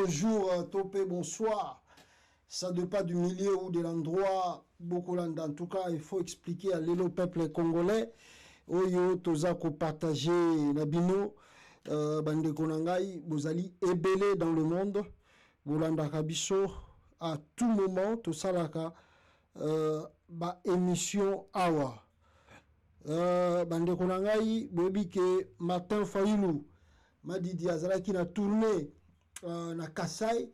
bonjour, topé, bonsoir. Ça ne dépend du milieu ou de l'endroit. Beaucoup en tout cas, il faut expliquer à l'élo peuple congolais. Oyo tozako partager nabino bande konangai bozali ebele dans le monde. Bolanda kabiso à tout moment to salaka ba émission awa. Bande konangai bobi ke Martin Fayulu Madidi Azalaki na tournée na Kasai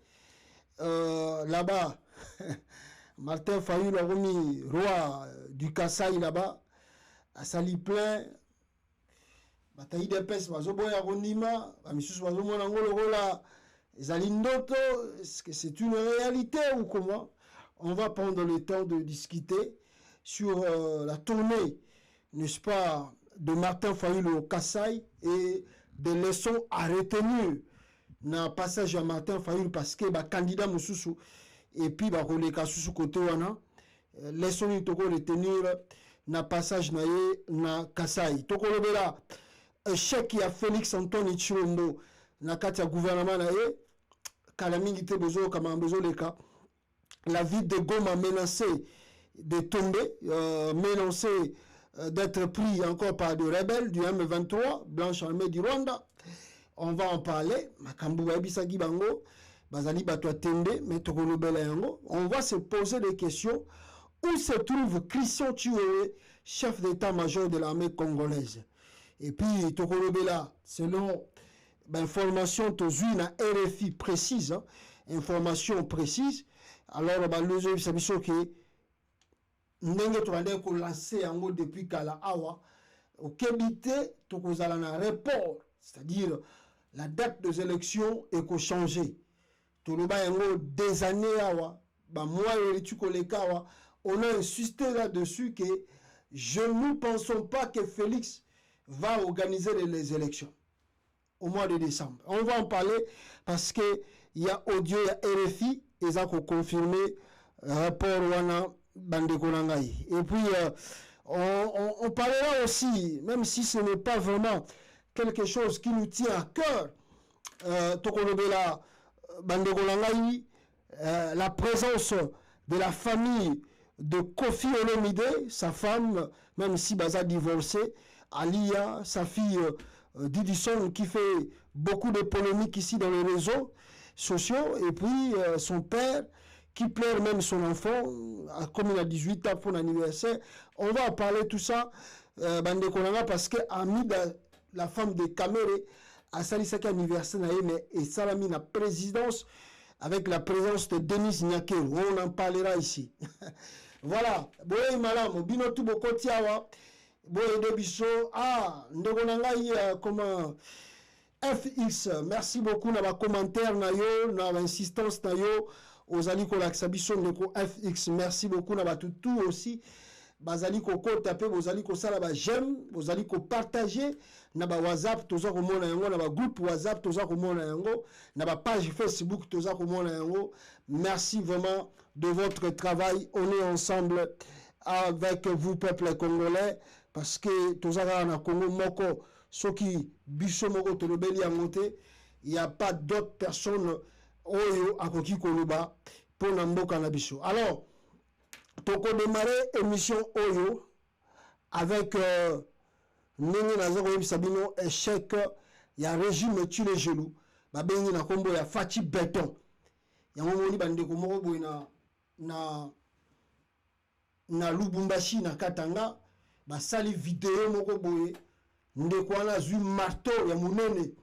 là-bas. Martin Fayulu a remis roi du Kasai là-bas. À sali plein bataille de pes bazoboya rondima bamisusu bazomona ngolo la zalindoto. Est-ce que c'est une réalité ou comment? On va prendre le temps de discuter sur la tournée, n'est-ce pas, de Martin Fayulu au Kasai et des leçons à retenir na passage à Martin Fayulu parce que ba candidat mususu et puis ba koleka susu côté wana leçons ni toko retenir na passage na ye na Kasai. Toko lobela échec ya Félix Antoine Tshilombo na kati ya gouvernement na ye kala mingi te bozo kama bozo leka. La ville de Goma menacée de tomber, menacée d'être pris encore par des rebelles du M23, Blanche Armée du Rwanda. On va en parler. Makambu Babisagi Bango, Bazali Batwa Tembe, mais Toko lobela yango. On va se poser des questions. Où se trouve Christian Tshilombo, chef d'état-major de l'armée congolaise? Et puis, Tokolobela, selon l'information tozui na RFI précise, hein, information précise, alors, le sabiso que ndenge toande ko lancer yango depuis kala awa, au kebite tokozala na report, c'est-à-dire la date des élections est ko changer. Toloba yango des années awa, ba mois yolitu koleka awa. On a insisté là-dessus que je ne pensons pas que Félix va organiser les élections au mois de décembre. On va en parler parce qu'il y a audio, il y a RFI, et ça a confirmé rapport wana bande konangai. Et puis, on parlera aussi, même si ce n'est pas vraiment quelque chose qui nous tient à cœur, Tokolobela bande konangai, la présence de la famille de Kofi Olomide, sa femme, même si Baza divorcé, Alia, sa fille Didison, qui fait beaucoup de polémiques ici dans les réseaux sociaux, et puis son père, qui pleure même son enfant, comme il a 18 ans pour l'anniversaire. On va en parler tout ça, Bande Konanga, parce que Amida, la femme de Kamere, a sali sa anniversaire, mais et salami la présidence, avec la présence de Denis Nyakeru. On en parlera ici. Voilà. Boye malam, bino tout boko tiawa. Boye debiso. Ah, ndegonangai comment FX. Merci beaucoup na ba commentaire na yo, na ba insistance na yo. Ozali ko laksabiso ndeko FX. Merci beaucoup na ba tout aussi. Bazali ko taper, bozali ko sala ba j'aime, bozali ko partager na ba WhatsApp toza ko mona yango, na ba groupe WhatsApp toza ko mona yango, na ba page Facebook toza ko mona yango. Merci vraiment de votre travail. On est ensemble avec vous peuple congolais parce que toza na Congo moko soki biso moko tolobeli yangote, il y a pas d'autres personnes oyo akoki koloba pour na mboka na biso. Alors donc on démarrer émission Oyo avec Nengi Nazaro Sabino échec ya régime tue les genoux babengi na kombo ya Fachi Béton ya ngomoni bande ko moko boy na Lubumbashi na Katanga ba sali vidéo moko boy ndeko wana azui marteau ya munene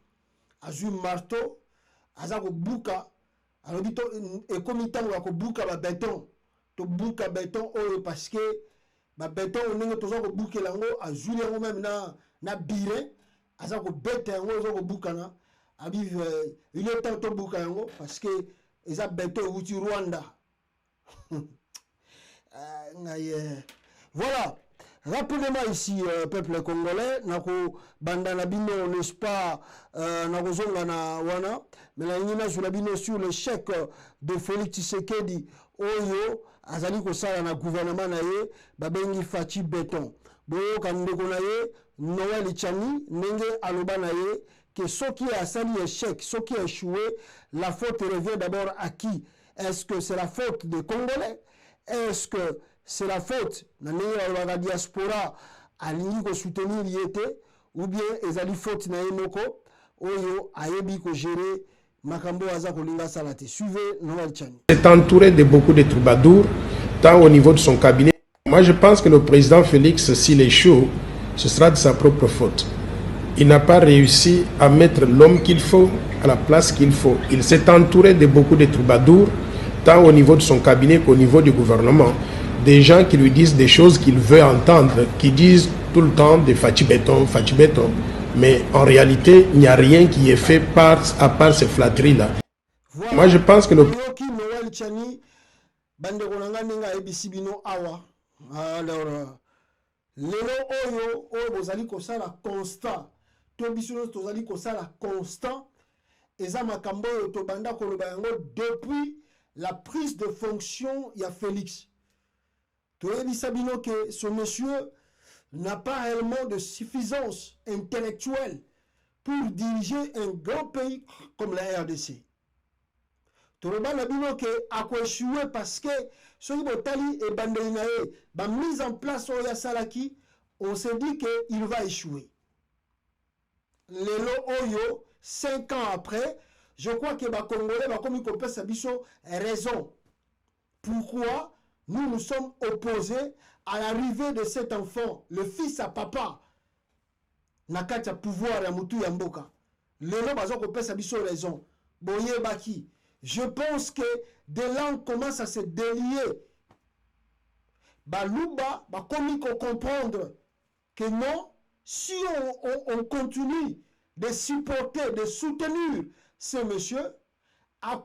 azui marteau aza ko buka alobito e komitango ya ko buka ba béton to buka béton oyo parce que ba béton ndenge toza ko buka lango azuli yango même na bire aza ko beta yango ozo ko buka na abi il est temps to buka yango parce que eza béton uti Rwanda. Voilà. Rapidement ici, peuple congolais, nako bandana bino n'est pas nako zonga na wana, mais la nina sur la bino sur le chèque de Félix Tshisekedi oyo azali ko sala na gouvernement na ye babengi Fachi Béton. Boyo kandeko na ye Noël Chani ndenge aloba na ye que ce qui est à sali échec, ce qui a échoué, la faute revient d'abord à qui? Est-ce que c'est la faute des Congolais? Est-ce que c'est la faute de la diaspora à l'unique soutenir l'IET? Ou bien ezali faute na moko oyo ayebi ko gérer makambo aza kolinga salate? Suivez Noël Tchani. C'est entouré de beaucoup de troubadours, tant au niveau de son cabinet. Moi, je pense que le président Félix, s'il échoue, ce sera de sa propre faute. Il n'a pas réussi à mettre l'homme qu'il faut à la place qu'il faut. Il s'est entouré de beaucoup de troubadours, tant au niveau de son cabinet qu'au niveau du gouvernement. Des gens qui lui disent des choses qu'il veut entendre, qui disent tout le temps des Fachi Béton. Mais en réalité, il n'y a rien qui est fait à part ces flatteries-là. Voilà. Moi, je pense que le... Noël Tchani, alors, lelo oyo bozali kosala constant, to biso tozali kosala constant, eza makambo oyo tobanda koloba yango depuis la prise de fonction ya Félix. Toyebisa bino que ce monsieur n'a pas réellement de suffisance intellectuelle pour diriger un grand pays comme la RDC. Toroba na bino que a échoué parce que soki botali et bandeli na ye ba mise en place oya salaki, on se dit que il va échouer. Lelo oyo 5 ans après, je crois que ba Congolais ba komi ko pesa biso raison. Pourquoi nous nous sommes opposés à l'arrivée de cet enfant, le fils à papa, nakata pouvoir ya mutu ya mboka. Lelo bazo ko pesa biso raison. Boye baki. Je pense que des langues commencent à se délier. Balouba, comme il faut comprendre que non, si on continue de supporter, de soutenir ce monsieur, à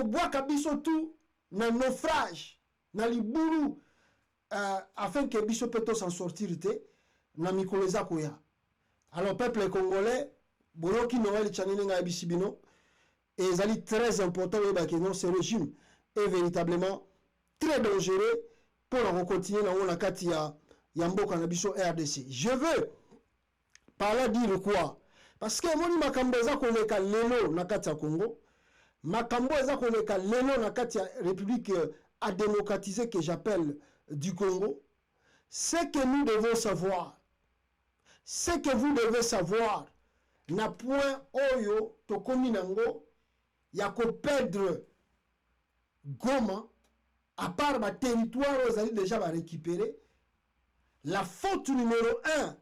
boire kabiso tout, na naufrage, na liburu, afin que biso peut s'en sortir, na mikoleza koya. Alors, peuple congolais, Boyoki Noël Tchani nga bisibino et ezali très important que non ce régime est véritablement très dangereux pour continuer dans la kati ya mboka na biso RDC. Je veux par là dire quoi? Parce que moni makambo eza koleka lelo na kati ya Congo, makambo eza koleka lelo na kati ya République à démocratiser que j'appelle du Congo. Ce que nous devons savoir, ce que vous devez savoir, na point oyo tokomi nango ya ko perdre Goma, à part ma territoire ozali déjà va récupérer. La faute numéro 1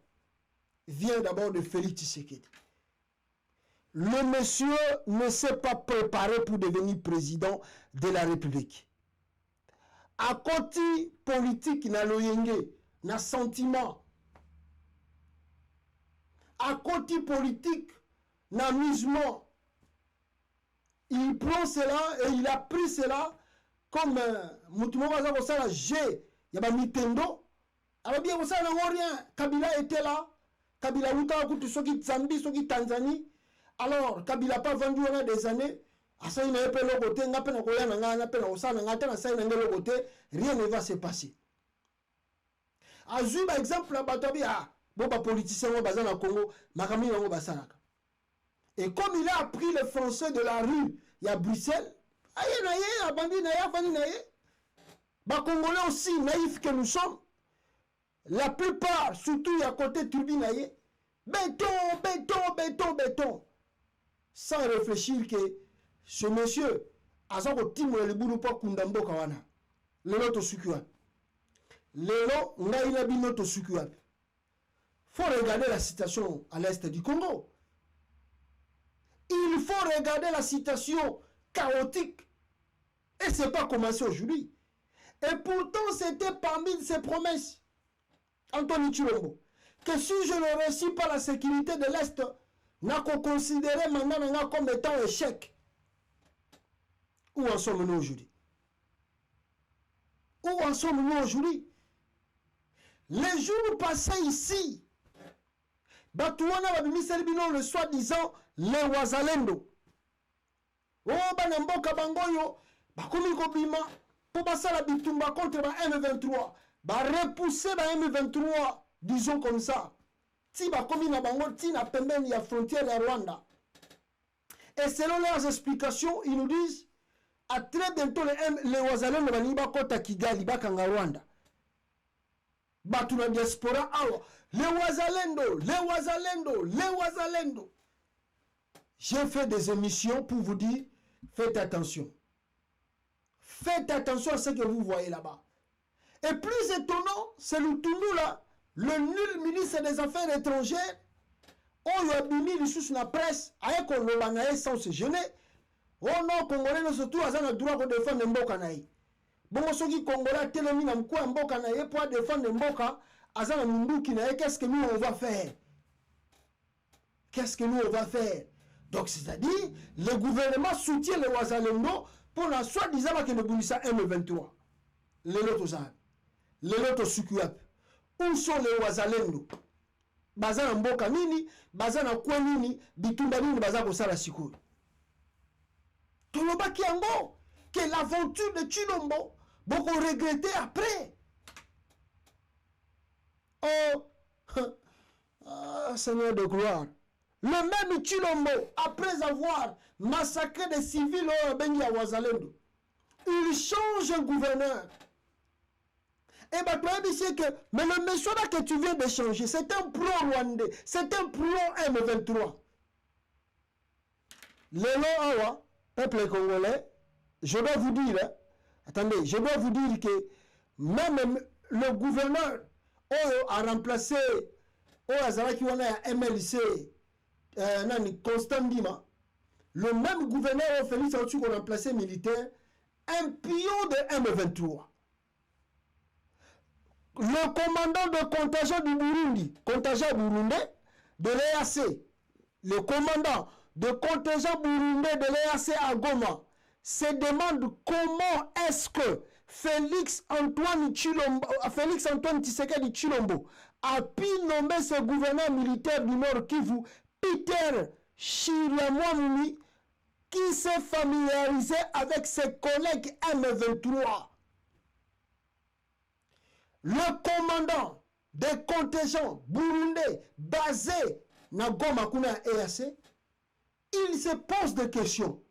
vient d'abord de Félix Tshisekedi. Le monsieur ne s'est pas préparé pour devenir président de la République. À côté politique na loyenge, na sentiment, à côté politique, n'amusement. Il prend cela et il a pris cela comme Moutoumouaza Kosala G. Il y a Mitendo. Alors bien, ça n'a rien. Kabila était là. Kabila Outa Koutu Soki Zambi, Soki Tanzanie. Alors, Kabila n'a pas vendu pendant des années. Asa il n'a pas le côté. N'a pas Rien ne va se passer. Azul, par exemple, la bataille bon, politicien au Congo, et comme il a appris le français de la rue, il y a Bruxelles, Congolais aussi naïfs que nous sommes, la plupart, surtout à côté turbine, béton, sans réfléchir que ce monsieur a le boulot pour Kundambo Kawana, le loto sukuan, le lot naïna binoto sukuan. Il faut regarder la situation à l'est du Congo. Il faut regarder la situation chaotique. Et ce n'est pas commencé aujourd'hui. Et pourtant, c'était parmi ses promesses, Anthony Chilombo, que si je ne réussis pas la sécurité de l'Est, n'a qu'on considérer maintenant comme étant un échec. Où en sommes-nous aujourd'hui? Où en sommes-nous aujourd'hui? Les jours passés ici, Batouana Babimiselbino, le soi-disant les Wazalendo. Oh, Banamboka Bangoyo, Bakomi Kobima, pour passer la bitumba contre la M23, repousser la M23, disons comme ça. ti bakomi na bango ti na pembeni ya frontière ya Rwanda. Et selon leurs explications, ils nous disent à très bientôt les Wazalendo balingi bakota Kigali bakanga Rwanda. Batu na diaspora awa, les Wazalendo. J'ai fait des émissions pour vous dire, faites attention. Faites attention à ce que vous voyez là-bas. Et plus étonnant, c'est le Tounou là, le nul ministre des Affaires étrangères, on lui a mis sous la presse, avec on sans se gêner. Oh non, Congolais, nous surtout, ils ont le droit de défendre Mboka naï. Bon, ceux qui Congolais, tellement mis quoi Mboka naï pour défendre Mboka, ils ont le qui naï. Qu'est-ce que nous on va faire? Qu'est-ce que nous on va faire? Donc, c'est-à-dire, le gouvernement soutient les Wazalendo pour la soi-disant que le Boulissa M23. Les lotos Sukuap. Où sont les Wazalendo? Bazana Mboka nini, bazana kwa nini, bitumba nini, bazana kosala sikou. Tolobaki yango, que l'aventure de Chilombo, beaucoup regretté après. Oh, Seigneur de gloire. Le même Chilombo, après avoir massacré des civils au Bengi à Wazalendo, il change un gouverneur. Et bien, toi, c'est que, mais le monsieur là que tu viens de changer, c'est un pro-rwandais, c'est un pro-M23. Lélo Awa, peuple congolais, je dois vous dire, hein, attendez, je dois vous dire que même le gouverneur a remplacé Azaraki Wana MLC, Constant Dima, le même gouverneur Félix Antoine a remplacé militaire, un pion de M23. Le commandant de contingent du Burundi, contingent burundais de l'EAC, le commandant de contingent burundais de l'EAC à Goma, se demande comment est-ce que Félix Antoine Tshisekedi Tshilombo a pu nommer ce gouverneur militaire du Nord Kivu, Peter Chilamwamuni, qui s'est familiarisé avec ses collègues M23. Le commandant des contingents burundais basés dans Goma Kuna EAC, il se pose des questions.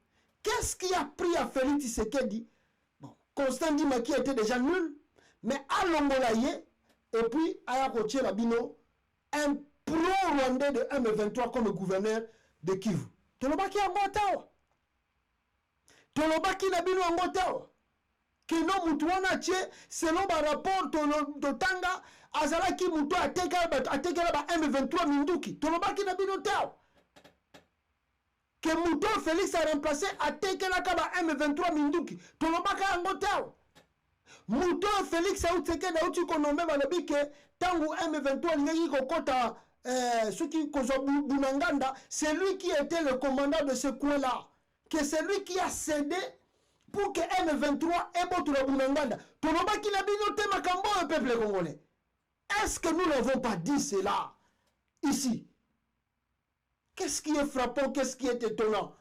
Qu'est-ce qui a pris à Félix Tshisekedi? Bon, Constant Dima qui était déjà nul, mais à Longolaye, et puis à Yakoche Labino, un pro-rwandais de M23 comme gouverneur de Kivu. Tolobaki Angotawa. Tolobaki Labino Angotawa. Keno mutuana tche selon ba rapport to tanga azalaki mutu atekala ba M23 minduki tolobaki na bino taw que mutu Félix a remplacé atekala ka ba M23 minduki tolobaka yango taw mutu Félix a uteke na uti konombe ba lobi ke tangu M23 ngeki kokota ceux qui kozo bunanganda, c'est lui qui était le commandant de ce coin là, que c'est lui qui a cédé pour que M23 ait beau la Bounanganda. Tonoba qui n'a binoté Makambo au peuple congolais. Est-ce que nous n'avons pas dit cela ici? Qu'est-ce qui est frappant? Qu'est-ce qui est étonnant?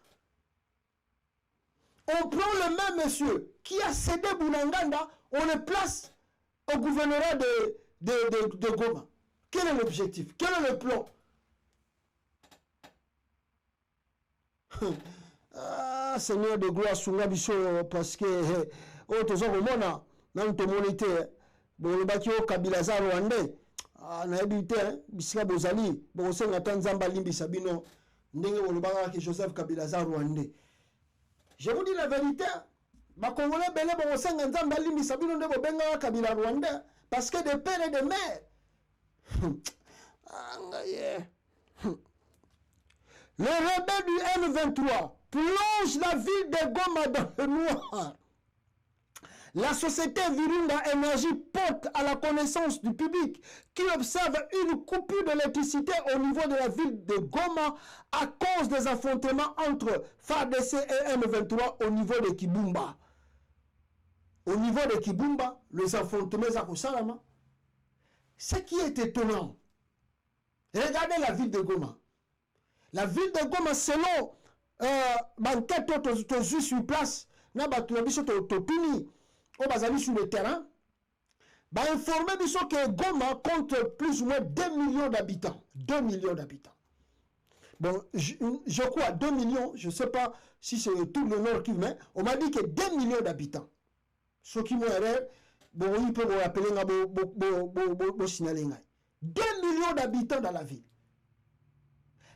On prend le même monsieur qui a cédé Bounanganda, on le place au gouvernorat de Goma. Quel est l'objectif? Quel est le plan? Ah, Seigneur de gloire, Sunga Biso, parce que oh, tous les gens dans ton monité, bon le bâti au Kabila za Rwandais, ah na habité, bisika bozali, bon c'est la Tanzamba limbi sabino, ndenge on le bâti que Joseph Kabila za Rwandais. Je vous dis la vérité, ma Congolais belé bon c'est Tanzamba limbi sabino ndego benga Kabila Rwandais, parce que de père et de mère. Le rebelle du M23 plonge la ville de Goma dans le noir. La société Virunga Énergie porte à la connaissance du public qui observe une coupure d'électricité au niveau de la ville de Goma à cause des affrontements entre FARDC et M23 au niveau de Kibumba. Au niveau de Kibumba, les affrontements à Kosalama. Ce qui est étonnant, regardez la ville de Goma. La ville de Goma, selon banquette sur place, na batulabiso topini, au bazali sur le terrain, bah informer que Goma compte plus ou moins 2 millions d'habitants. 2 millions d'habitants. Bon, je crois 2 millions, je ne sais pas si c'est tout le nord qui met, on m'a dit que 2 millions d'habitants. Ce qui m'a bon, il peut me rappeler 2 millions d'habitants dans la ville.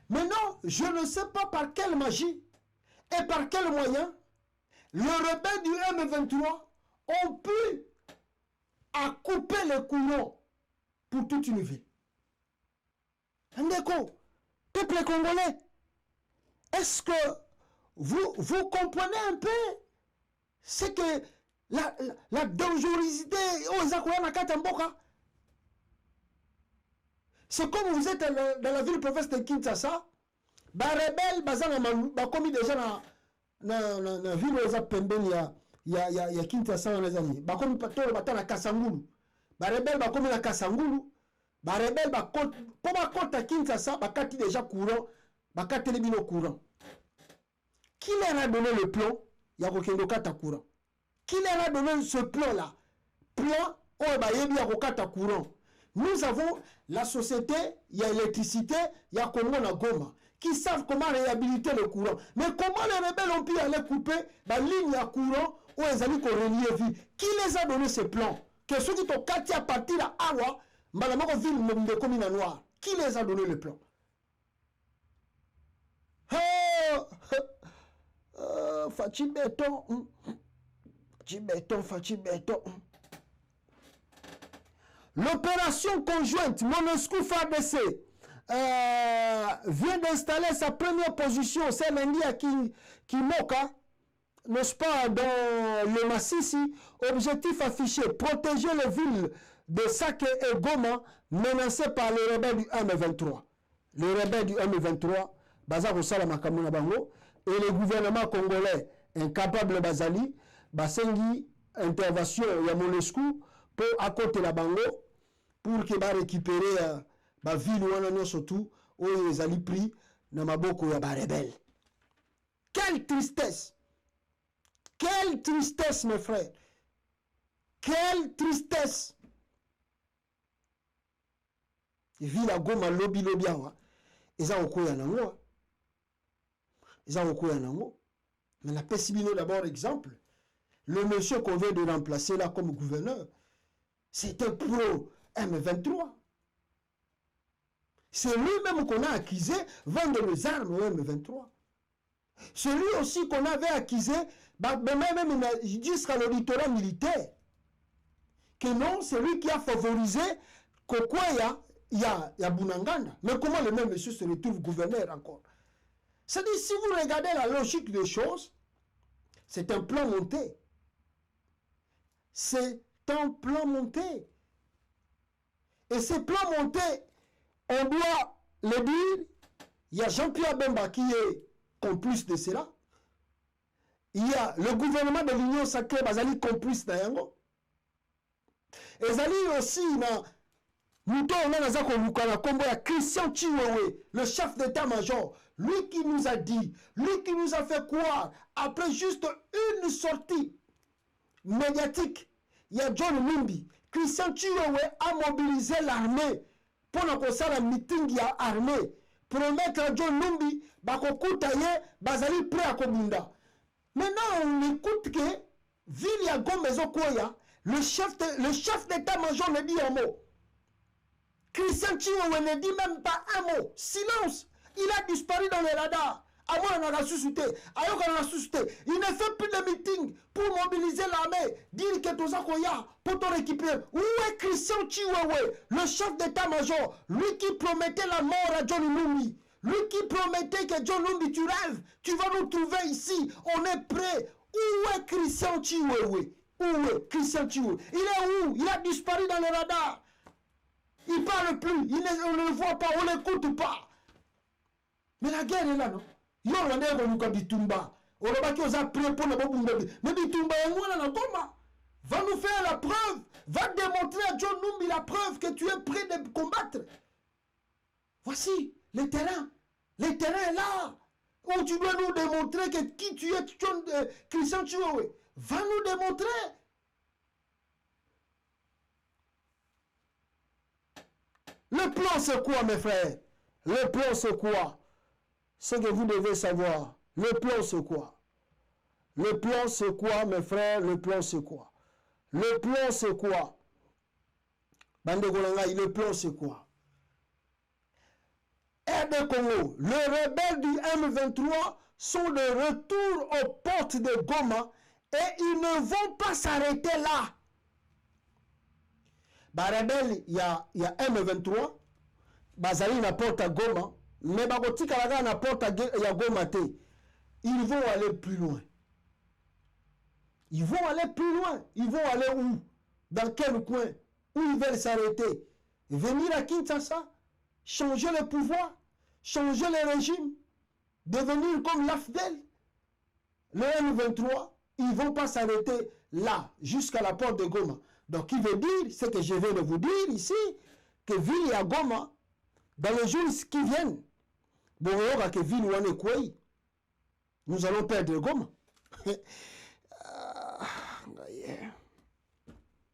Maintenant, je ne sais pas par quelle magie et par quel moyen les rebelles du M23 ont pu couper le courant pour toute une ville. Ndeko, peuple congolais, est-ce que vous comprenez un peu ce que la dangerosité c'est comme vous êtes dans la ville province de Kinshasa, les rebelles ont commis déjà dans la ville où il y a Kinshasa, les amis. Ils ont commis na Kasangulu. Les rebelles ont commis na Kasangulu. Les rebelles ont Kinshasa, ils ont déjà courant, ils ont courant. Qui leur a donné le plan? Il y a un courant. Qui leur a donné ce plan-là? Plan, courant. Nous avons la société, il y a l'électricité, il y a comment la Goma, qui savent comment réhabiliter le courant. Mais comment les rebelles ont pu aller couper la ligne à courant où ils allaient relier vie? Qui les a donné ce plan? Que ceux qui ont à partir à Awa, Malamako ville de commune noire. Qui les a donné le plan? Fachi Béton. Fachi Béton. L'opération conjointe MONUSCO-FARDC vient d'installer sa première position, c'est lundi à Kimoka, n'est-ce pas, dans le Massissi. Objectif affiché, protéger les villes de Sake et Goma menacées par les rebelles du M23. Les rebelles du M23, Bazar Osala Makamuna Bango, et le gouvernement congolais incapable Bazali, Basengi, intervention, il y a MONUSCO, pour accoter la Bango, pour qu'il va récupérer la ville où on a surtout, où ils ont pris dans ma boko ya rebelle. Quelle tristesse! Quelle tristesse, mes frères! Quelle tristesse! Les villes à Goma, lobby, ils ont okoya nango. Ils ont okoya nango. Mais la Pessibino, d'abord, exemple, le monsieur qu'on vient de remplacer là comme gouverneur, c'est un pro M23. C'est lui-même qu'on a accusé vendre les armes au M23. C'est lui aussi qu'on avait accusé, même jusqu'à l'auditorat militaire. Que non, c'est lui qui a favorisé Kokwaya, il y a Bunanganda. Mais comment le même monsieur se retrouve gouverneur encore? C'est-à-dire, si vous regardez la logique des choses, c'est un plan monté. C'est un plan monté. Et ces plans montés, on doit le dire, il y a Jean-Pierre Bemba qui est complice de cela. Il y a le gouvernement de l'Union sacrée, Bazali complice d'Ayango. Et Zali aussi, nous Christian Chiwewe, le chef d'état-major, lui qui nous a dit, lui qui nous a fait croire, après juste une sortie médiatique, il y a John Numbi, Christian Chiwewe a mobilisé l'armée pour faire un meeting à armée, promettre à John Numbi, Bazali prêt à Kobunda. Maintenant, on écoute que, Vilia Gomezo Koya, le chef d'état-major ne dit un mot. Christian Chiwewe ne dit même pas un mot. Silence. Il a disparu dans les radars. Il ne fait plus de meeting pour mobiliser l'armée, dire que tout ça pour te récupérer. Où est Christian Chiwewe, le chef d'état-major, lui qui promettait la mort à John Numbi, lui qui promettait que John Numbi, tu rêves, tu vas nous trouver ici, on est prêt. Où est Christian Chiwewe? Où est Christian Chiwewe? Il est où? Il a disparu dans les radars. Il ne parle plus, on ne le voit pas, on ne l'écoute pas. Mais la guerre est là, non? Yo, on a Bitumba. On a prêt pour le Bobumba. Mais Bitumba, va nous faire la preuve. Va démontrer à John Numbi la preuve que tu es prêt de combattre. Voici le terrain. Le terrain est là. Où tu dois nous démontrer que qui tu es, Christian Chiwewe. Va nous démontrer. Le plan, c'est quoi, mes frères? Le plan, c'est quoi? Ce que vous devez savoir. Le plan, c'est quoi? Le plan, c'est quoi, mes frères? Le plan, c'est quoi? Le plan, c'est quoi? Bande Golangaï, le plan, c'est quoi? RD Congo, les rebelles du M23 sont de retour aux portes de Goma et ils ne vont pas s'arrêter là. Bah, rebelle, il y a M23, Bazali na porte à Goma, mais Bagoti Kalaga na porte à Goma te. Ils vont aller plus loin. Ils vont aller plus loin. Ils vont aller où? Dans quel coin? Où ils veulent s'arrêter? Venir à Kinshasa? Changer le pouvoir? Changer le régime? Devenir comme l'AFDEL? Le M23, ils ne vont pas s'arrêter là, jusqu'à la porte de Goma. Donc, il veut dire, ce que je viens de vous dire ici, que ville et à Goma, dans les jours qui viennent, nous allons perdre Goma.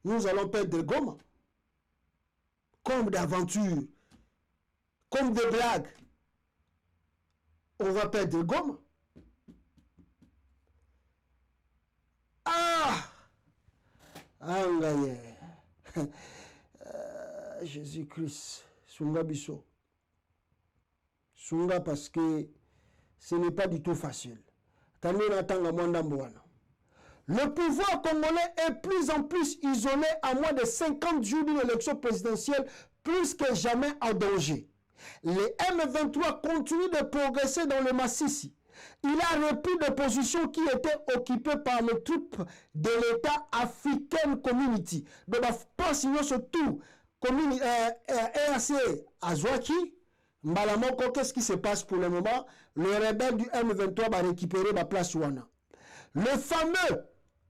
Nous allons perdre Goma. Comme d'aventures, comme des blagues, on va perdre Goma. Jésus-Christ, Sunga Bisso. Sunga parce que ce n'est pas du tout facile. Le pouvoir congolais est plus en plus isolé à moins de 50 jours d'une élection présidentielle, plus que jamais en danger. Les M23 continuent de progresser dans le Massissi. Il a repris des positions qui étaient occupées par les troupes de l'État African Community. Donc, surtout, EAC Azwaki, Malamoko, qu'est-ce qui se passe pour le moment? Le rebelle du M23 va récupérer la place Ouana. Le fameux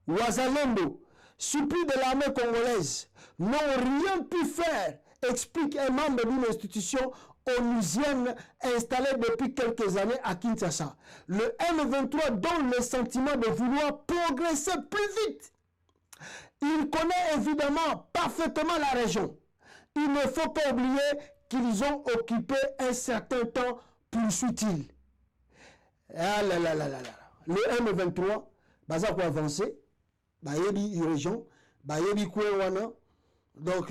Ouazalendo, suppli de l'armée congolaise, n'ont rien pu faire, explique un membre d'une institution onusienne installée depuis quelques années à Kinshasa. Le M23 donne le sentiment de vouloir progresser plus vite. Il connaît évidemment parfaitement la région. Il ne faut pas oublier qu'ils ont occupé un certain temps, poursuit-il. Ah là là là là là. Le M23, baza pour avancer, bayebi région, bayebi kouewana, donc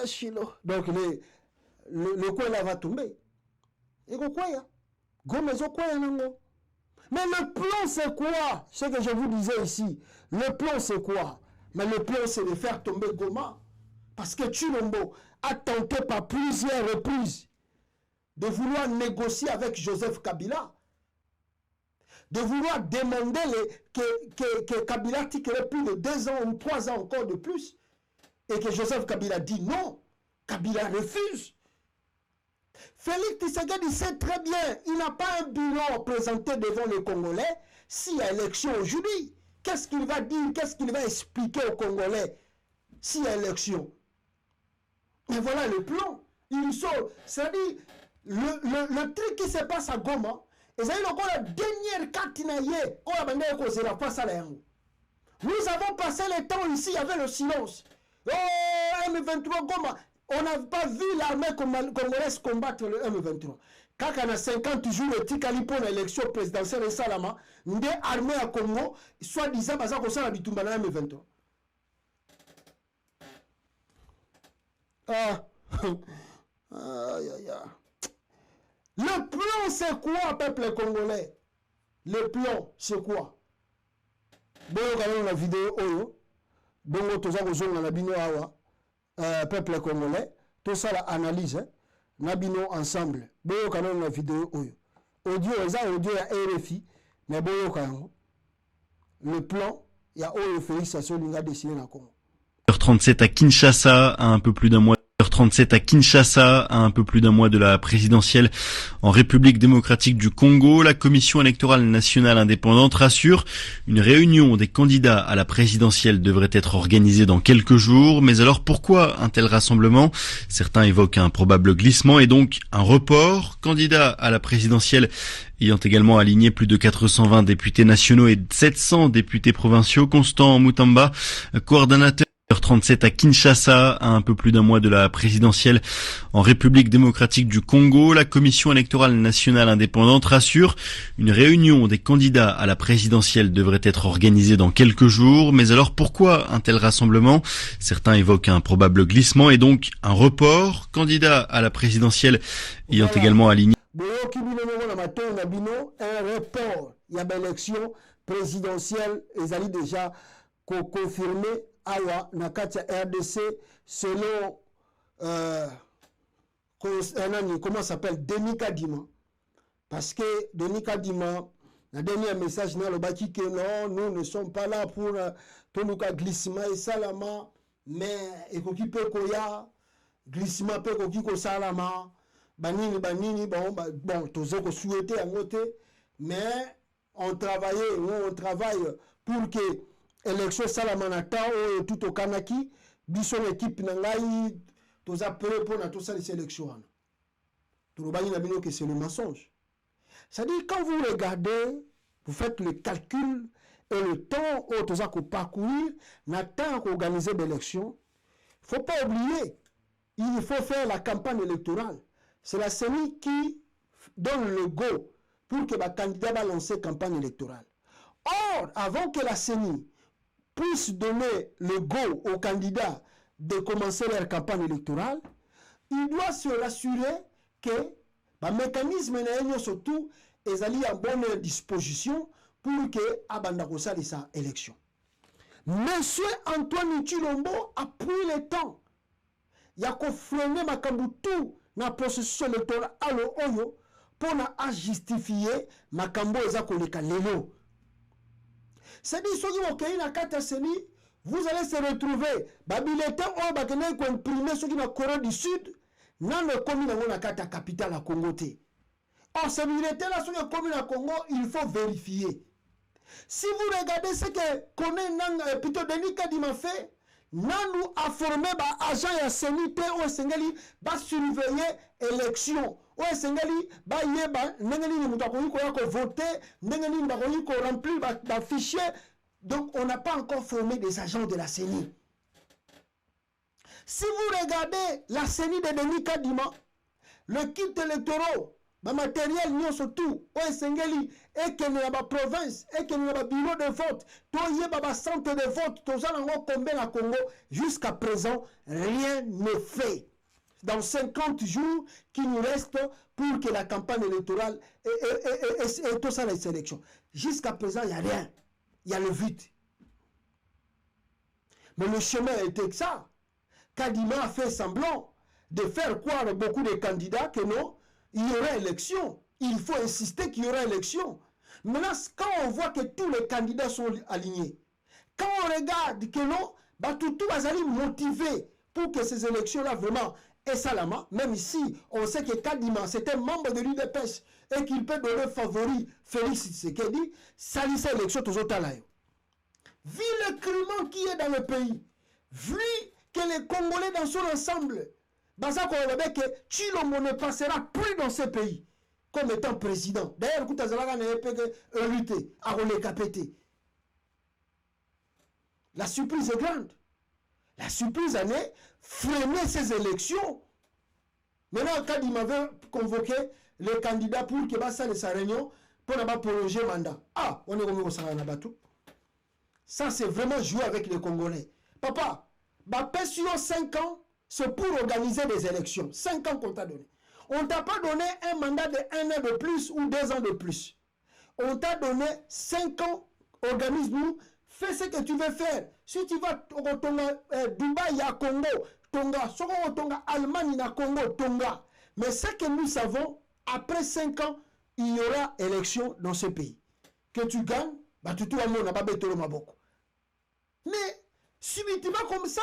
Chilo, donc le coin là va tomber. Et quoi ya? Gomezo quoi ya nango? Mais le plan c'est quoi? Ce que je vous disais ici, le plan c'est quoi? Mais le plan c'est de faire tomber Goma. Parce que Chilombo a tenté par plusieurs reprises de vouloir négocier avec Joseph Kabila, de vouloir demander que Kabila tickerait plus de 2 ans ou 3 ans encore de plus, et que Joseph Kabila dit non, Kabila refuse. Félix Tshisekedi sait très bien, il n'a pas un bilan présenté devant les Congolais s'il y a élection aujourd'hui. Qu'est-ce qu'il va dire, qu'est-ce qu'il va expliquer aux Congolais s'il y a élection? Et voilà le plan. Il sort. C'est-à-dire, le truc qui se passe à Goma, et c'est encore la dernière carte nous avons passé le temps ici, il y avait le silence. Oh, M23 Goma. On n'a pas vu l'armée congolaise combattre le M23. Quand on a 50 jours, le Tikali pour l'élection présidentielle de Salama, nous avons armé à Congo, soi-disant, parce qu'on s'en a bitumba dans le M23. Le plan, c'est quoi, peuple congolais? Le plan, c'est quoi? Bon, regardez la vidéo, bon, tous les peuple congolais, tout ça, l'analyse, Nabino ensemble. Bon, regardez la vidéo, audio, audio, il y a RFI, mais bon, le plan, il y a Félix Assolinga dessiné dans le Congo. 37 à Kinshasa, à un peu plus d'un mois. 37 à Kinshasa, à un peu plus d'un mois de la présidentielle en République démocratique du Congo, la Commission électorale nationale indépendante rassure, une réunion des candidats à la présidentielle devrait être organisée dans quelques jours. Mais alors pourquoi un tel rassemblement? Certains évoquent un probable glissement et donc un report. Candidat à la présidentielle ayant également aligné plus de 420 députés nationaux et 700 députés provinciaux, Constant Moutamba, coordonnateur 37 à Kinshasa, à un peu plus d'un mois de la présidentielle en République démocratique du Congo, la Commission électorale nationale indépendante rassure, une réunion des candidats à la présidentielle devrait être organisée dans quelques jours. Mais alors pourquoi un tel rassemblement? Certains évoquent un probable glissement et donc un report. Candidats à la présidentielle ayant également aligné un report. Il y a l'élection présidentielle, ils allaient déjà confirmer Awa Nakatia RDC selon comment s'appelle Denis Kadima. Parce que Denis Kadima, le dernier message dans le bâti que non, nous ne sommes pas là pour tout le glissement et salama, mais ekoki pe koya glissement pe koki ko salama banini bon tous ko souhaiter à côté, mais on travaille pour que élection salamanata ou tout au Kanaki, bison équipe nangai, tous appelés pour na tout ça les élections. Tout le monde que c'est le mensonge. C'est-à-dire quand vous regardez, vous faites le calcul et le temps où tous qu'on parcourir, n'attend qu'organiser l'élection. Il ne faut pas oublier, il faut faire la campagne électorale. C'est la CENI qui donne le go pour que le candidat va lancer campagne électorale. Or, avant que la CENI puisse donner le go aux candidats de commencer leur campagne électorale, il doit se rassurer que le mécanisme n'est surtout en bonne disposition pour que Abanda Kosa sa élection. Monsieur Antoine Chilombo a pris le temps. Il a confirmé tout dans le processus électoral pour justifier Makambo Ezakoleka Lelo. C'est-à-dire, vous allez se retrouver, Babiletin, on va imprimer ceux qui sont Corée du Sud, dans le commune de la capitale à Congo. Or, ces militaires-là, ceux qui sont à Congo, il faut vérifier. Si vous regardez ce que plutôt Denis Kadima fait, nous a formé des agents et sénité au Sénégali, va surveiller l'élection. Au Sénégali, va voter, remplir le fichier. Donc, on n'a pas encore formé des agents de la CENI. Si vous regardez la CENI de Denis Kadima, le kit électoral, le matériel, surtout, au Sénégali, et qu'il y a la province, et qu'il y a le bureau de vote, il y a le centre de vote, combien à Congo, jusqu'à présent, rien n'est fait. Dans 50 jours qui nous restent pour que la campagne électorale et tout ça, les élections. Jusqu'à présent, il n'y a rien. Il y a le vide. Mais le chemin était que ça. Kadima a fait semblant de faire croire à beaucoup de candidats que non, il y aurait élection. Il faut insister qu'il y aura élection. Maintenant, quand on voit que tous les candidats sont alignés, quand on regarde que non, tout va aller motiver pour que ces élections-là vraiment aient salama, même si on sait que Kadima, c'est un membre de l'UDPS et qu'il peut donner favori Félix Tshisekedi, ça lui c'est l'élection toujours à l'air. Vu le climat qui est dans le pays, vu que les Congolais dans son ensemble, que Chilombo ne passera plus dans ce pays comme étant président. D'ailleurs, la surprise est grande. La surprise est freiner ces élections. Maintenant, quand il m'avait convoqué les candidats pour que ça de sa réunion pour ne pas prolonger le mandat. Ah, on est comme ça. Ça, c'est vraiment jouer avec les Congolais. Papa, sur 5 ans, c'est pour organiser des élections. 5 ans qu'on t'a donné. On ne t'a pas donné un mandat de 1 an de plus ou 2 ans de plus. On t'a donné 5 ans, organise-nous, fais ce que tu veux faire. Si tu vas au Dubaï, il y a Congo, Tonga. Si tu vas en Allemagne, il y a Congo, Tonga. Mais ce que nous savons, après 5 ans, il y aura élection dans ce pays. Que tu gagnes, tu tout le monde n'a pas besoin de beaucoup. Mais, subitement comme ça,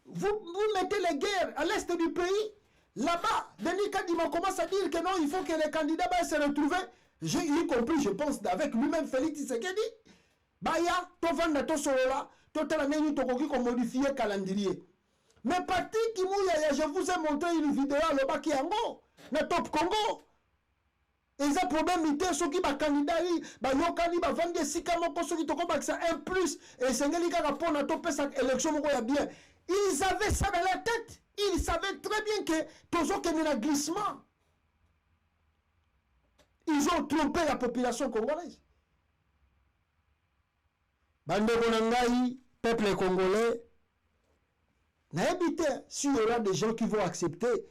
vous mettez les guerres à l'est du pays. Là-bas, Denis Kadima commence à dire que non, il faut que les candidats se retrouvent. J'ai y compris, je pense, avec lui-même Félix Tshisekedi. Baya, Tovanda, Tosorola, Totalaneni, Tokoki, qu'on modifie le calendrier. Mais parti Kimouya, je vous ai montré une vidéo à l'Oba Kiango, le Top Congo. Et ça problème ité ceux qui ba candidat ba yokani ba vendre sika moko ceux qui to comme ça un plus et sengeli ka rapona to pesa élection moko ya bien. Ils avaient ça dans la tête. Ils savaient très bien que toujours qu'il y a un glissement. Ils ont trompé la population congolaise. Bande Konangaï, peuple congolais, n'a évité s'il y aura des gens qui vont accepter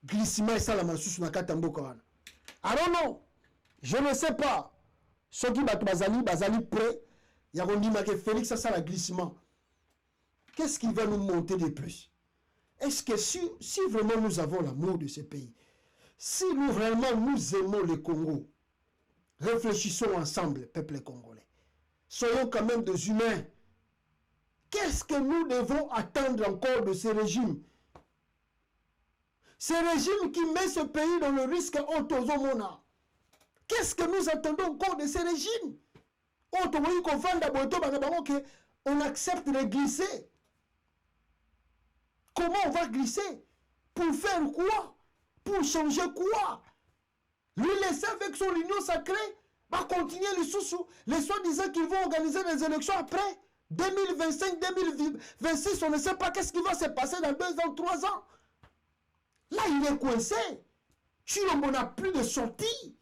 glissement et ça la massouche na katambo kawana. Alors non, je ne sais pas. Ceux qui battent Bazali prêt, il y a dit que Félix ça la glissement. Qu'est-ce qui va nous monter de plus? Est-ce que si vraiment nous avons l'amour de ce pays, si nous vraiment nous aimons le Congo, réfléchissons ensemble, peuple congolais. Soyons quand même des humains. Qu'est-ce que nous devons attendre encore de ce régime? Ce régime qui met ce pays dans le risque autozomona. Qu'est-ce que nous attendons encore de ce régime? On accepte de glisser. Comment on va glisser? Pour faire quoi? Pour changer quoi? Lui laisser avec son union sacrée, va continuer les soi-disant qu'ils vont organiser des élections après 2025, 2026, on ne sait pas qu'est-ce qui va se passer dans 2 ans, 3 ans. Là, il est coincé. Chilombo n'a plus de sortie.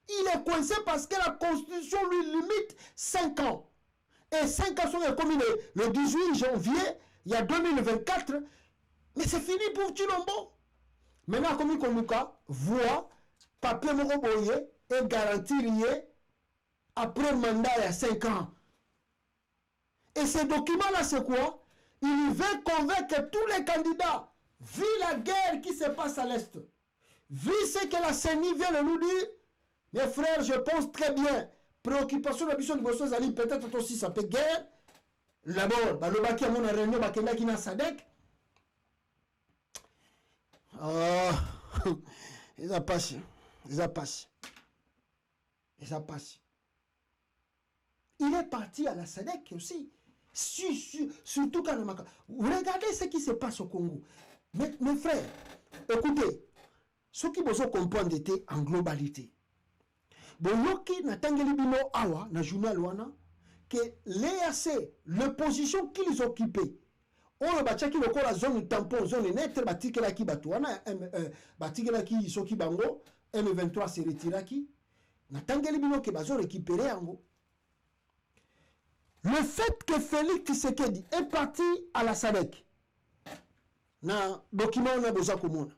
Il est coincé parce que la Constitution lui limite 5 ans. Et 5 ans sont commis le 18 janvier, il y a 2024. Mais c'est fini pour Chilombo. Maintenant, comme il voit, papier Moroboye et garantir après mandat il y a 5 ans. Et ce document-là, c'est quoi? Il veut convaincre tous les candidats, vu la guerre qui se passe à l'Est, vu ce que la CENI vient de nous dire, mes frères, je pense très bien, préoccupation de la mission de Bosso Zali, peut-être aussi ça peut guerre. D'abord, le baki à mon réunion, bakenda qui n'a Sadek. Ils ont passé. Il est parti à la SADC aussi. Surtout quand vous regardez ce qui se passe au Congo. Mes frères, écoutez, ceux qui besoin comprendre était en globalité. Bon, yoki na tangeli bino awa na journal wana que l'EAC, l'opposition qu'ils occupaient, on a qui le la zone tampon, zone nette, batikela ki batuana, batikela ki soki bango, M23 se retira ki, na tangeli bino ke bazo récupérer ango. Le fait que Félix Tshisekedi est parti à la SADC, na document on a besoin comme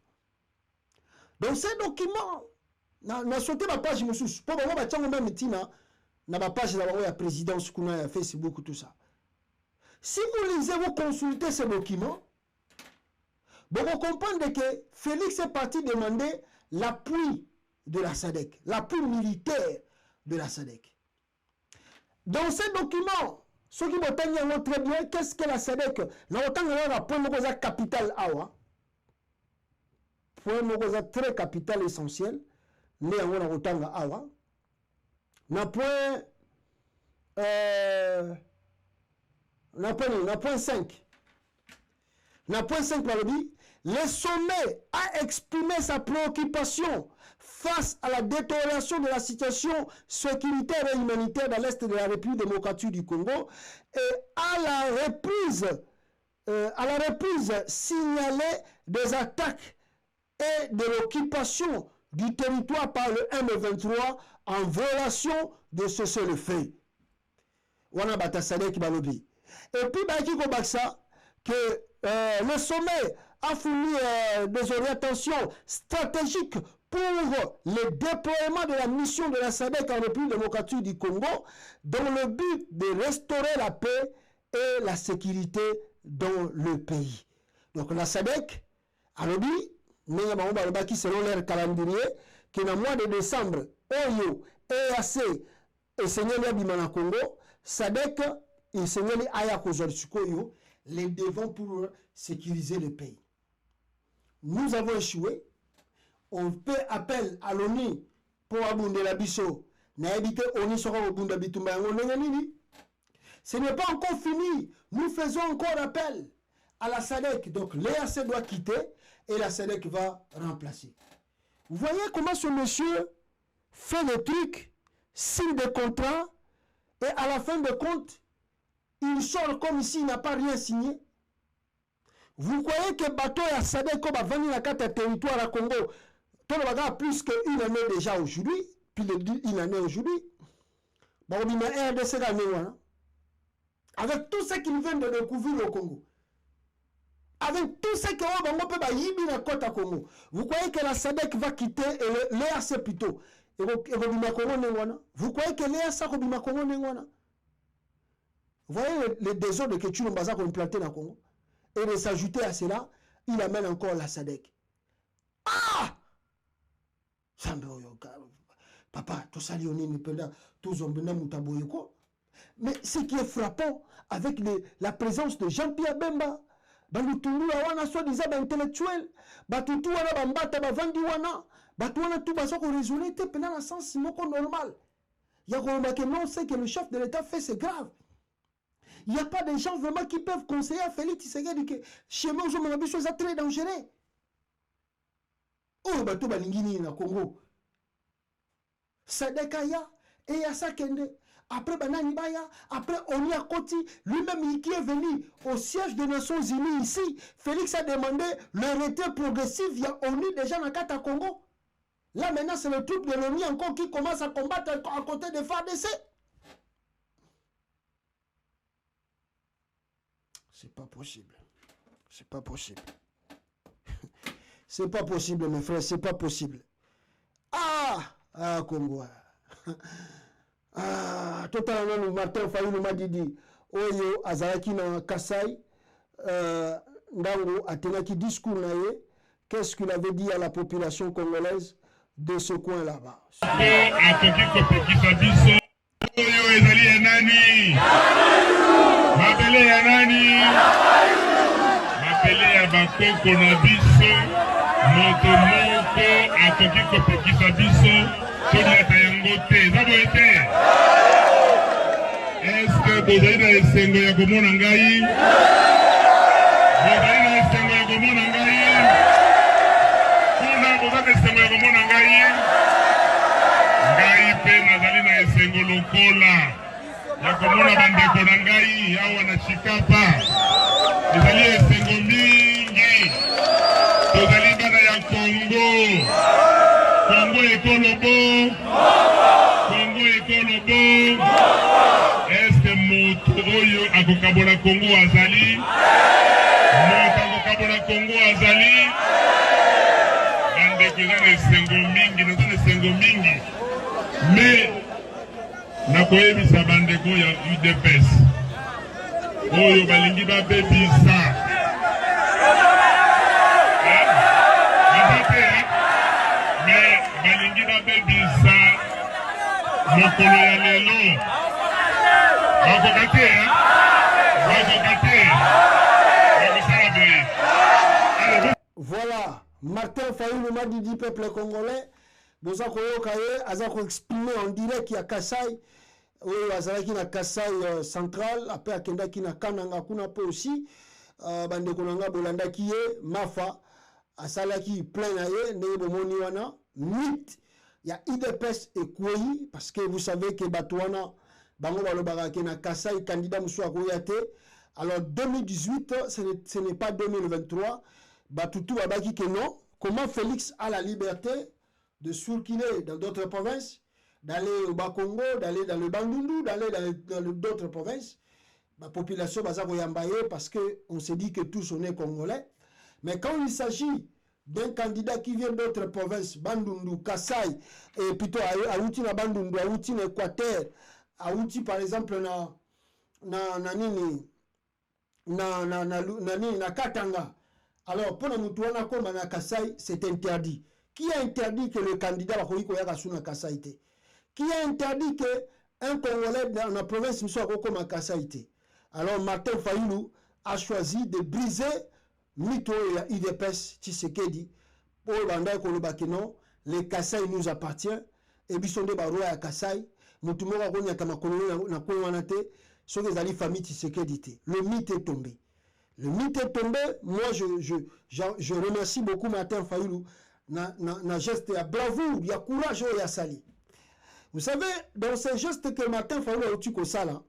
dans ces documents, na sauté ma page moussous, pour moi batiango même tina, na ma page la la présidence kuna ya Facebook tout ça. Si vous lisez, vous consultez ces documents, vous comprenez que Félix est parti demander l'appui de la SADC, l'appui militaire de la SADC. Dans ces documents, ceux qui m'ont très bien, qu'est-ce que la SADC? Là, autant que la point de capital awa, point de très capital essentiel, mais on a autant awa, na point na point 5. Na point 5 par le sommet a exprimé sa préoccupation face à la détérioration de la situation sécuritaire et humanitaire dans l'Est de la République démocratique du Congo et à la reprise signalée des attaques et de l'occupation du territoire par le M23 en violation de cessez-le-feu. Wana batasade ki balobi. Et puis baki ko baksa que le sommet a fourni des orientations stratégiques pour le déploiement de la mission de la SADC en République démocratique du Congo dans le but de restaurer la paix et la sécurité dans le pays. Donc la SADC a dit, selon leur calendrier, que dans le mois de décembre, Oyo, EAC et Seigneur Yabimana Congo, SADC et Seigneur Ayako Zorsukoyo, les devants pour sécuriser le pays. Nous avons échoué. On fait appel à l'ONU pour abonder la biso. Ce n'est pas encore fini. Nous faisons encore appel à la SADC. Donc l'EAC doit quitter et la SADC va remplacer. Vous voyez comment ce monsieur fait des trucs, signe des contrats, et à la fin de compte, il sort comme s'il n'a pas rien signé. Vous croyez que bateau a Sadek va venir à 4 territoires à Congo, tout le bagage plus qu'une année déjà aujourd'hui, puis une année aujourd'hui. Bon, on a RDC avec tout ce qu'ils viennent de découvrir au Congo. Avec tout ce qu'on peut y à côte à Congo. Vous croyez que la SADC va quitter l'EAC plutôt? Vous croyez que l'EAC va quitter Congo? Vous voyez les désordres que tu nous as implantés dans le Congo? Et de s'ajouter à cela, il amène encore la SADC. Ah! Papa, tout ça, mais ce qui est frappant avec la présence de Jean-Pierre Bemba, Balutundu wana soi-disant intellectuel, Batutu wana bambata bavandi wana, Batu wana tout baso ko résoudre te pendant la sens moko normal. Il y a que non, c'est que le chef de l'État fait, c'est grave. Il n'y a pas de gens vraiment qui peuvent conseiller à Félix Tshisekedi que chez moi, je me suis très dangereux. Oh, Batu balingini na Congo. Sadekaya et Yassa Kende. Après Banani Baya, après Onia Koti, lui-même qui est venu au siège des Nations Unies ici, Félix a demandé le retrait progressif via ONU déjà dans Kata Congo. Là maintenant c'est le truc de l'ONU encore qui commence à combattre à côté des FARDC. C'est pas possible. C'est pas possible. C'est pas possible mes frères, c'est pas possible. Ah Congo. Ah, totalement, Martin Fayulu m'a dit, Oyo, Azaraki na Kasai, Ndango, Atenaki discours naye, qu'est-ce qu'il avait dit à la population congolaise de ce coin là-bas? Est-ce que vous avez des esengo ya komona ngai? Vous avez des esengo ya komona ngai? Kuna vous avez des esengo ya komona ngai? Ngai pe nazali na esengo lokola ya komona bandeko na ngai awa na Chikapa. Ezali esengo mingi. Tozali bana ya Congo. Congo ekolobo. Congo ekolobo. Est-ce que moto oyo akokabola Congo azali? Moto akokabola Congo azali? Bandeko eza na esengo mingi, naza na esengo mingi. Mais nakoyebisa bandeko ya UDPS oyo balingi babebisa. Mais balingi babebisa mokolo ya lelo. Voilà, Martin Fayulu m'a dit peuple congolais, Bozako Yokaye, Azako exprimé en direct qu'il y a Kassai, Azaki na Kassai central, après Akenda qui na Kananga kuna peu aussi, Bande Konanga Bolanda qui est Mafa, Asalaki plein aye, Nebo Moniwana, 8, il y a IDPS et Kouyi, parce que vous savez que Batouana, Bango Balobara qui na Kassai, candidat Moussou Koyate. Alors 2018, ce n'est pas 2023. Batoutou Abaki que non. Comment Félix a la liberté de circuler dans d'autres provinces, d'aller au Bas-Congo, d'aller dans le Bandundu, d'aller dans d'autres provinces? La population va s'envoyer parce qu'on s'est dit que tous on est congolais. Mais quand il s'agit d'un candidat qui vient d'autres provinces, Bandundu, Kassai, et plutôt Aouti na Bandundu, Aouti na Équateur, Aouti par exemple na Katanga. Alors pour nous tourner comme na Kassai, c'est interdit. Qui a interdit que le candidat va koyaka suna Kassai? Qui a interdit que un Congolais dans la province soit comme à Kassai? Alors Martin Fayulu a choisi de briser Mito et IDPS Tshisekedi pour banda ko non, les Kassai nous appartient et bisonde baroya à Kassai. Mutumoka konya kama koloni na kolwana te, so que zali famille Tshisekedi te. Le mythe est tombé. Le mythe est tombé. Moi je remercie beaucoup Martin Fayulu na geste ya bravoure, ya courage ya sali. Vous savez, dans ces gestes que Martin Fayulu a eu ça là,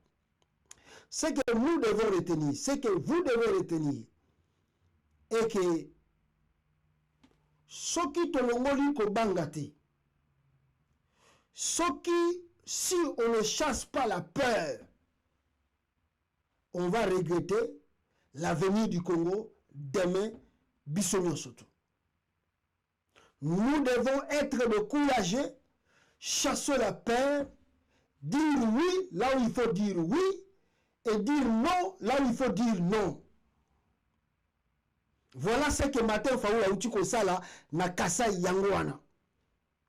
ce que nous devons retenir, ce que vous devez retenir, est que ce qui te l'ongoli ko bangate, ce qui, si on ne chasse pas la peur, on va regretter l'avenir du Congo demain, Bissonio surtout. Nous devons être de courageux, chasser la peur, dire oui là où il faut dire oui, et dire non là où il faut dire non. Voilà ce que Martin Fayulu a eu comme ça là, na Kasai Yangoana.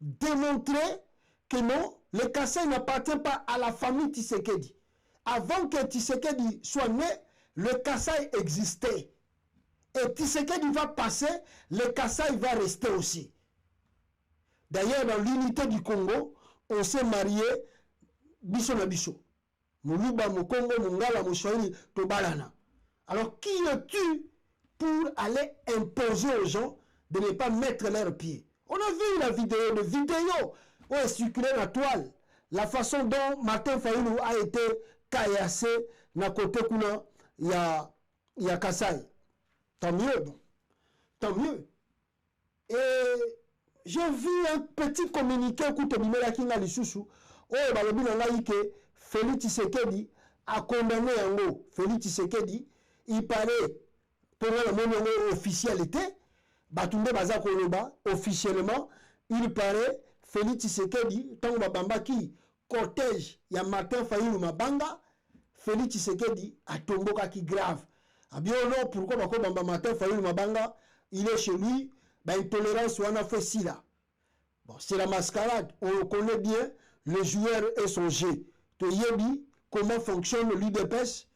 Démontrer que non, le Kasai n'appartient pas à la famille Tshisekedi. Avant que Tshisekedi soit né, le Kasai existait. Et Tshisekedi va passer, le Kasai va rester aussi. D'ailleurs, dans l'unité du Congo, on s'est marié biso na biso. Muluba, Mukongo, Mungala, Mouchouini, Tobalana. Alors, qui es-tu pour aller imposer aux gens de ne pas mettre leurs pieds? On a vu la vidéo où est circulé la toile. La façon dont Martin Fayulu a été caillassé na côté kuna ya Kasai. Tant mieux, bon. Tant mieux. Et j'ai vu un petit communiqué que Bimela Kinga Lisusu. Oh, balobi na ngai que Félix Tshisekedi a condamné yango. Félix Tshisekedi, il parlait pour le monde officialité. Batumbe baza koloba officiellement, il paraît Félix Tshisekedi tango babamba ki cortège ya Martin Fayulu mabanga, Félix Tshisekedi a tomboka qui grave. Ah bien non, pourquoi bako bamba Martin Fayulu mabanga, il est chez lui, bah intolérance ou on a fait si là. Bon, c'est la mascarade, on connaît bien le joueur et son jeu. Te yebi comment fonctionne l'UDPS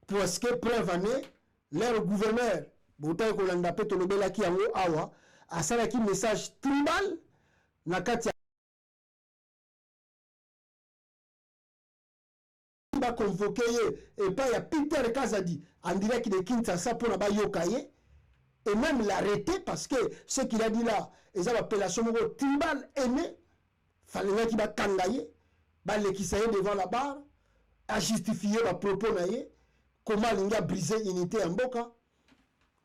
parce que preuve année leur gouverneur Bouta Kolanda Petolobela qui yango awa asala ki message tribal na kati va convoquer et pas ya Peter Kazadi en direct de Kinshasa pour na ba yokaye et même l'arrêter parce que ce qu'il a dit là ils ont l'appellation tribal aimé fallait qu'il va kangaye ba lekisaye devant la barre à justifier la propos naye comment il a brisé l'unité en Boka.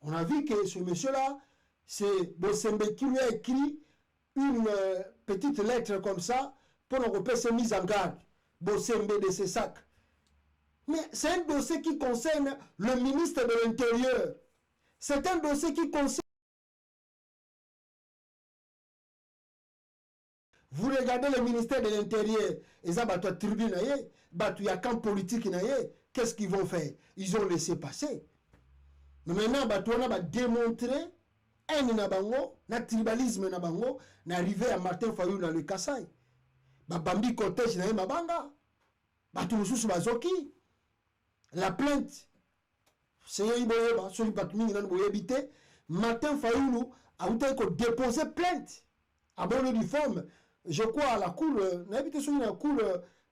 On a vu que ce monsieur-là, c'est Bosembe qui lui a écrit une petite lettre comme ça pour qu'on se mise en garde. Bosembe de ses sacs. Mais c'est un dossier qui concerne le ministre de l'Intérieur. C'est un dossier qui concerne... Vous regardez le ministère de l'Intérieur, ils ont battu la tribune, battu la camp politique, qu'est-ce qu'ils vont faire? Ils ont laissé passer. Mais maintenant, on va démontrer un tribalisme n'arrivé à Martin Fayulu dans le Kasai. Bambi cortège na mabanga. Batumususu bazoki. La plainte. C'est Iboyeba, sur le patming dans le Martin Fayulu a déposé plainte. À bon uniforme. Je crois à la cour, n'habite sur la cour,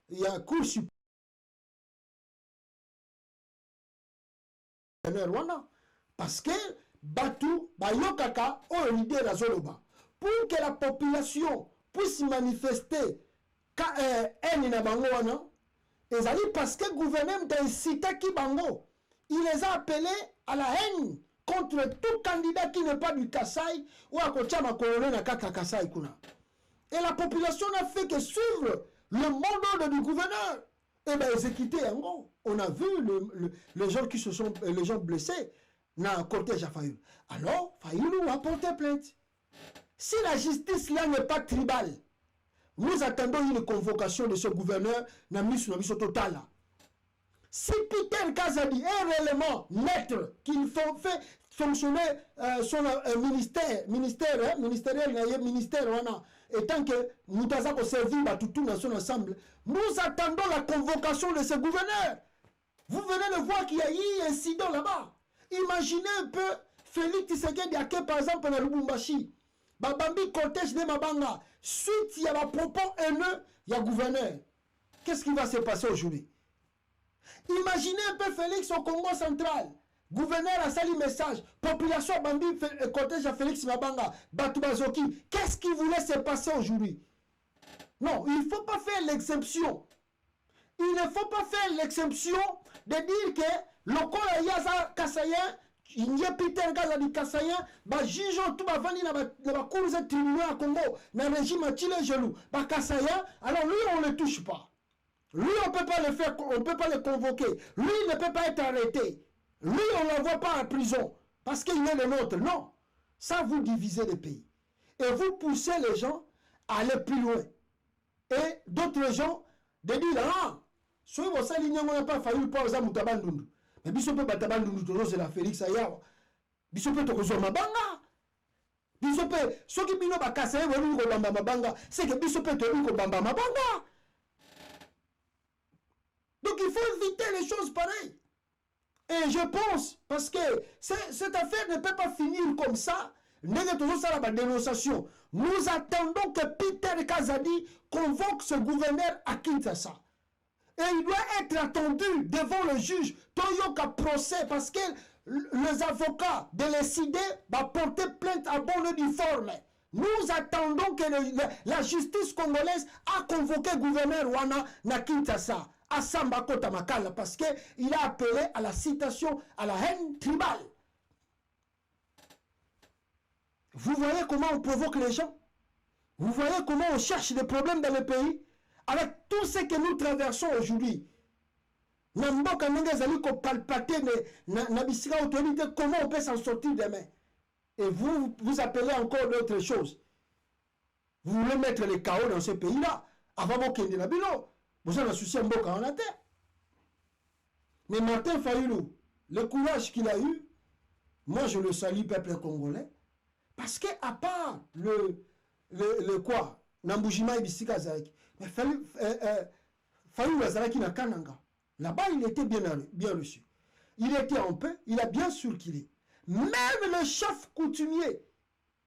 il y a cour supérieure. Parce que Batou, Bayokaka, ont une idée de la Zoloba. Pour que la population puisse manifester haine na bango wana, parce que le gouvernement d'inciter qui bango, il les a appelés à la haine contre tout candidat qui n'est pas du Kasai ou à Kochama Kolone na Kaka Kasai kuna. Et la population n'a fait que suivre le mot d'ordre du gouverneur. Et bien, exécuté en gros. On a vu les gens qui se sont, les gens blessés dans le cortège à Fayulu. Alors, Fayulu a porté plainte. Si la justice là n'est pas tribale, nous attendons une convocation de ce gouverneur dans le total. Si Peter Kazadi est réellement maître qu'il fait fonctionner son ministère, et tant que nous avons servi tout dans son ensemble, nous attendons la convocation de ce gouverneur. Vous venez de voir qu'il y a eu un incident là-bas. Imaginez un peu Félix Tshisekedi par exemple dans Lubumbashi. Babambi cortège de Mabanga. Suite, il y a la propos haineux, il y a gouverneur. Qu'est-ce qui va se passer aujourd'hui? Imaginez un peu Félix au Congo central. Gouverneur a sali message. Population Bambi cortège à Félix Mabanga. Batubazoki. Qu'est-ce qui voulait se passer aujourd'hui? Non, il ne faut pas faire l'exception. Il ne faut pas faire l'exception de dire que le col yaza Kassayen, il n'y a Peter Gaza di Kassayen, bah juge tout va venir dans la cour de tribunal à Congo, dans le régime à Chile gelou, bah Kassayen, alors lui on ne le touche pas. Lui on ne peut pas le faire, on ne peut pas le convoquer. Lui il ne peut pas être arrêté. Lui on ne l'envoie pas en prison parce qu'il est le nôtre. Non, ça vous divisez les pays. Et vous poussez les gens à aller plus loin. Et d'autres gens de dire, ah, si vous savez, on n'a pas failli pour ça, Moutabandundu. Mais Bissopé Batabandundu, c'est la Félix Ayawa. Bissopé Tokozo Mabanga. Bissopé, ce qui bino bakase, Mabanga, c'est que Bissopé Tokozo Bamba Mabanga. Donc il faut éviter les choses pareilles. Et je pense, parce que cette affaire ne peut pas finir comme ça. Nous attendons que Peter Kazadi convoque ce gouverneur à Kinshasa. Et il doit être attendu devant le juge Toyoka procès parce que les avocats de l'ECD va porter plainte à bon uniforme. Nous attendons que la justice congolaise a convoqué le gouverneur Wana na Kinshasa à Samba Kota Makala parce qu'il a appelé à la citation, à la haine tribale. Vous voyez comment on provoque les gens? Vous voyez comment on cherche des problèmes dans le pays? Avec tout ce que nous traversons aujourd'hui. Comment on peut s'en sortir demain? Et vous appelez encore d'autres choses. Vous voulez mettre les chaos dans ce pays-là. Avant de la bilo, vous avez un souci en terre. Mais Martin Fayulu, le courage qu'il a eu, moi je le salue, peuple congolais. Parce que à part le quoi, Nambujima et Bissika Zareki, mais Fayulu Zareki na Kananga, là-bas il était bien reçu. Il était en paix, il a bien circulé. Même le chef coutumier,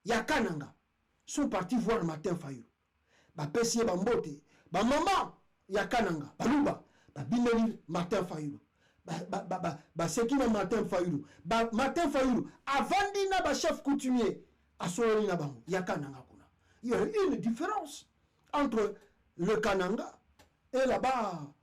Yakananga, sont partis voir Martin Fayulu. Ba Pessie Bambote, ba maman, Yakananga, Baluba, ba Bineli Martin Fayulu. Sekina Martin Fayulu. Martin Fayulu, avant d'ina ba chef coutumier, il y a une différence entre le Kananga et là-bas